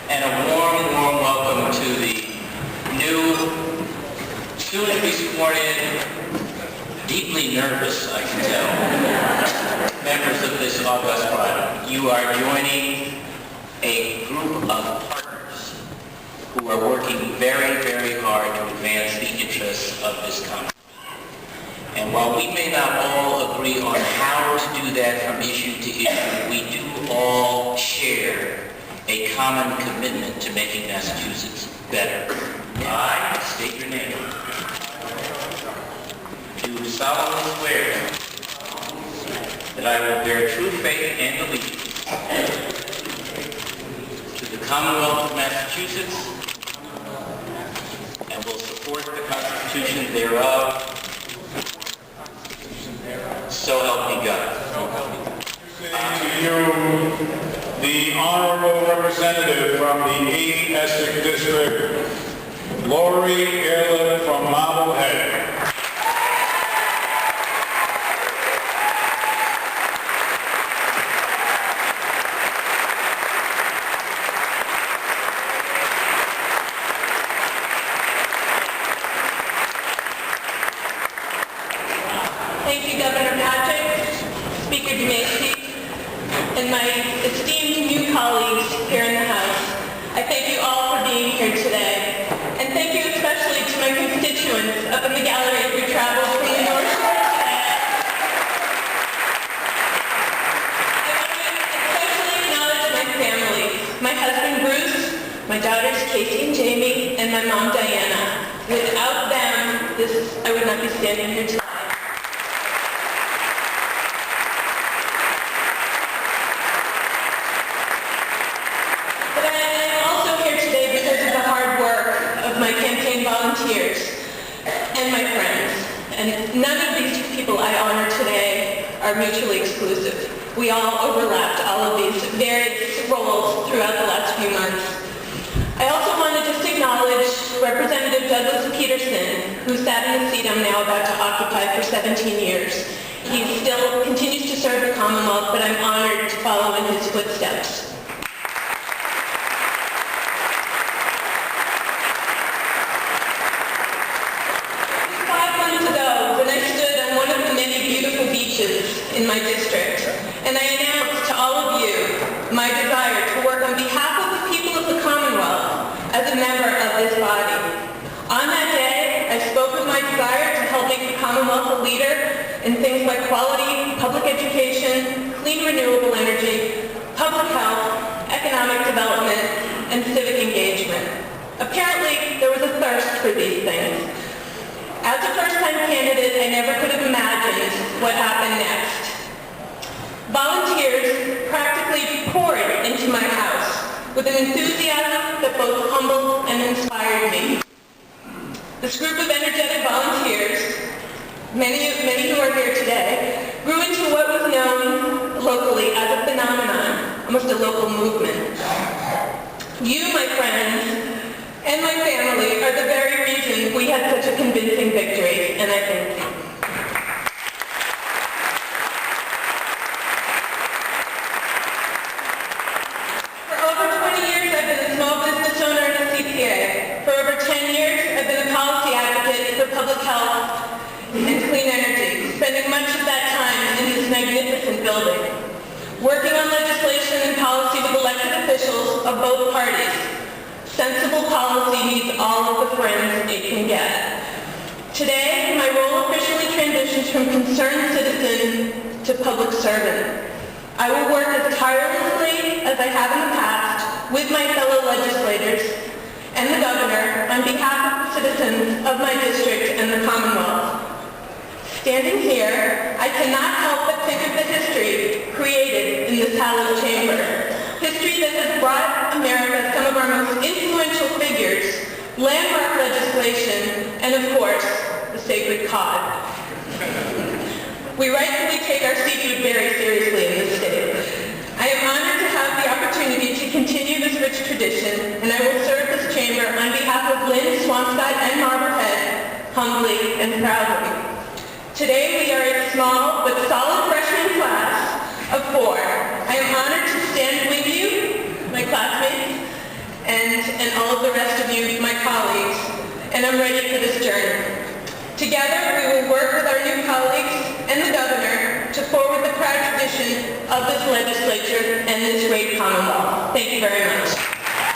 and a warm, warm welcome to the new, soon-to-be sworn-in, deeply nervous, I can tell, members of this august body. You are joining a group of partners who are working very, very hard to advance the interests of this country. And while we may not all agree on how to do that from issue to issue, we do all share a common commitment to making Massachusetts better. I state your name. Do solemnly swear that I will bear true faith and allegiance to the Commonwealth of Massachusetts and will support the Constitution thereof. So help me God. To you, the Honorable Representative from the 8th Essex District, Ehrlich from Marblehead. Thank you, Governor Patrick, Speaker DeMacy, and my esteemed new colleagues here in the House. I thank you all for being here today, and thank you especially to my constituents up in the gallery who traveled from the North Shore today. I want to especially acknowledge my family, my husband Bruce, my daughters Casey and Jamie, and my mom Diana. Without them, I would not be standing here today. Volunteers and my friends, and none of these people I honor today are mutually exclusive. We all overlapped all of these various roles throughout the last few months. I also want to just acknowledge Representative Douglas Peterson, who sat in the seat I'm now about to occupy for 17 years. He still continues to serve the Commonwealth, but I'm honored to follow in his footsteps. 5 months ago, when I stood on one of the many beautiful beaches in my district, and I announced to all of you my desire to work on behalf of the people of the Commonwealth as a member of this body. On that day, I spoke of my desire to help make the Commonwealth a leader in things like quality, public education, clean renewable energy, public health, economic development, and civic engagement. Apparently, there was a thirst for these things. As a first-time candidate, I never could have imagined what happened next. Volunteers practically poured into my house with an enthusiasm that both humbled and inspired me. This group of energetic volunteers, many who are here today, grew into what was known locally as a phenomenon, almost a local movement. You, my friends, and my family are the very reason we had such a convincing victory, and I thank you. For over 20 years, I've been a small business owner and a CPA. For over 10 years, I've been a policy advocate for public health and clean energy, spending much of that time in this magnificent building, working on legislation and policy with elected officials of both parties. Sensible policy needs all of the friends it can get. Today, my role officially transitions from concerned citizen to public servant. I will work as tirelessly as I have in the past with my fellow legislators and the governor on behalf of the citizens of my district and the Commonwealth. Standing here, I cannot help but think of the history created in this hallowed chamber. History that has brought America some of our most influential figures, landmark legislation, and of course, the sacred cod. We rightfully take our seafood very seriously in this state. I am honored to have the opportunity to continue this rich tradition, and I will serve this chamber on behalf of Lynn, Swampscott, and Marblehead, humbly and proudly. Today we are a small but solid freshman class of 4. I am honored to stand with you, my classmates, and all of the rest of you, my colleagues, and I'm ready for this journey. Together, we will work with our new colleagues and the governor to forward the proud tradition of this legislature and this great Commonwealth. Thank you very much.